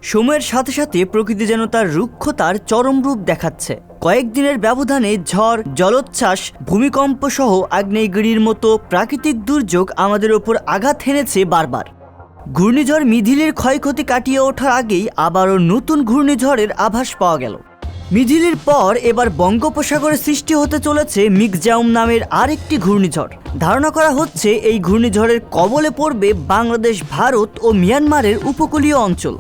সময়ের সাথে সাথে প্রকৃতি যেন তার রুক্ষতার চরম রূপ দেখাচ্ছে। কয়েকদিনের ব্যবধানে ঝড়, জলোচ্ছ্বাস, ভূমিকম্প সহ আগ্নেয়গিরির মতো প্রাকৃতিক দুর্যোগ আমাদের ওপর আঘাত হেনেছে বারবার। ঘূর্ণিঝড় মিধিলির ক্ষয়ক্ষতি কাটিয়ে ওঠার আগেই আবারও নতুন ঘূর্ণিঝড়ের আভাস পাওয়া গেল। মিধিলির পর এবার বঙ্গোপসাগরে সৃষ্টি হতে চলেছে মিগজাউম নামের আরেকটি ঘূর্ণিঝড়। ধারণা করা হচ্ছে এই ঘূর্ণিঝড়ের কবলে পড়বে বাংলাদেশ, ভারত ও মিয়ানমারের উপকূলীয় অঞ্চল।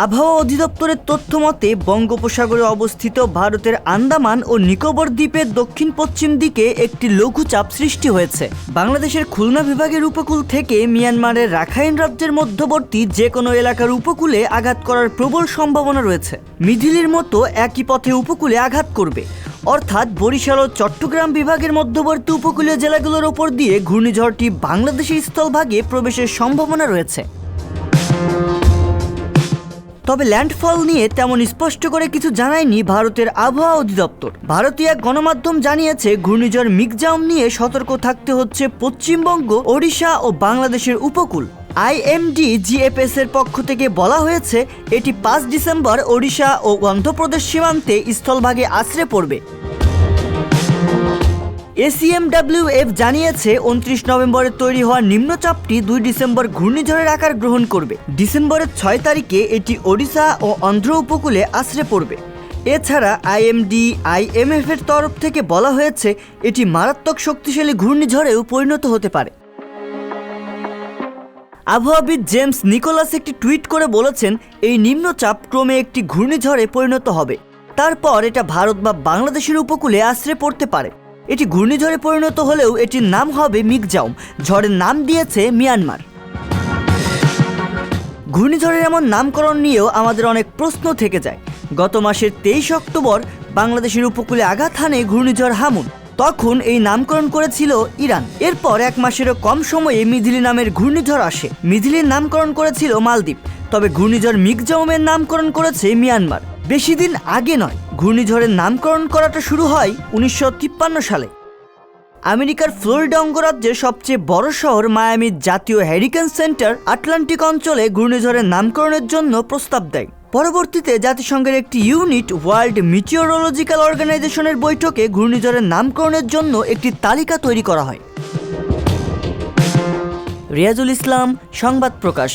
আবহাওয়া অধিদপ্তরের তথ্য মতে বঙ্গোপসাগরে অবস্থিত ভারতের আন্দামান ও নিকোবর দ্বীপের দক্ষিণ পশ্চিম দিকে একটি লঘুচাপ সৃষ্টি হয়েছে। বাংলাদেশের খুলনা বিভাগের উপকূল থেকে মিয়ানমারের রাখাইন রাজ্যের মধ্যবর্তী যে কোনো এলাকার উপকূলে আঘাত করার প্রবল সম্ভাবনা রয়েছে। মিধিলির মতো একই পথে উপকূলে আঘাত করবে, অর্থাৎ বরিশাল ও চট্টগ্রাম বিভাগের মধ্যবর্তী উপকূলীয় জেলাগুলোর ওপর দিয়ে ঘূর্ণিঝড়টি বাংলাদেশের স্থলভাগে প্রবেশের সম্ভাবনা রয়েছে। তবে ল্যান্ডফল নিয়ে তেমন স্পষ্ট করে কিছু জানায়নি ভারতের আবহাওয়া অধিদপ্তর। ভারতীয় এক গণমাধ্যম জানিয়েছে ঘূর্ণিঝড় মিগজাউম নিয়ে সতর্ক থাকতে হচ্ছে পশ্চিমবঙ্গ, ওড়িশা ও বাংলাদেশের উপকূল। IMD-GFS এর পক্ষ থেকে বলা হয়েছে এটি 5 ডিসেম্বর ওড়িশা ও অন্ধ্রপ্রদেশ সীমান্তে স্থলভাগে আছড়ে পড়বে। ACMWF জানিয়েছে 29 নভেম্বরে তৈরি হওয়া নিম্নচাপটি 2 ডিসেম্বর ঘূর্ণিঝড়ের আকার গ্রহণ করবে। ডিসেম্বরের 6 তারিখে এটি ওড়িশা ও অন্ধ্র উপকূলে আছড়ে পড়বে। এছাড়া IMD-IMF এর তরফ থেকে বলা হয়েছে এটি মারাত্মক শক্তিশালী ঘূর্ণিঝড়েও পরিণত হতে পারে। আবহাওয়াবিদ জেমস নিকোলাস একটি টুইট করে বলেছেন, এই নিম্নচাপ ক্রমে একটি ঘূর্ণিঝড়ে পরিণত হবে। তারপর এটা ভারত বা বাংলাদেশের উপকূলে আছড়ে পড়তে পারে। এটি ঘূর্ণিঝড়ে পরিণত হলেও এটির নাম হবে মিগজাউম। ঝড়ের নাম দিয়েছে মিয়ানমার। ঘূর্ণিঝড়ের এমন নামকরণ নিয়েও আমাদের অনেক প্রশ্ন থেকে যায়। গত মাসের 23 অক্টোবর বাংলাদেশের উপকূলে আঘাত হানে ঘূর্ণিঝড় হামুন। তখন এই নামকরণ করেছিল ইরান। এরপর 1 মাসেরও কম সময়ে মিধিলি নামের ঘূর্ণিঝড় আসে। মিধিলির নামকরণ করেছিল মালদ্বীপ। তবে ঘূর্ণিঝড় মিগজাউমের নামকরণ করেছে মিয়ানমার। বেশি দিন আগে নয়, ঘূর্ণিঝড়ের নামকরণ করাটা শুরু হয় 1953 সালে। আমেরিকার ফ্লোরিডা অঙ্গরাজ্যের সবচেয়ে বড় শহর মায়ামির জাতীয় হ্যারিকেন সেন্টার আটলান্টিক অঞ্চলে ঘূর্ণিঝড়ের নামকরণের জন্য প্রস্তাব দেয়। পরবর্তীতে জাতিসংঘের একটি ইউনিট ওয়ার্ল্ড মিটিওরোলজিক্যাল অর্গানাইজেশনের বৈঠকে ঘূর্ণিঝড়ের নামকরণের জন্য একটি তালিকা তৈরি করা হয়। রিয়াজুল ইসলাম, সংবাদ প্রকাশ।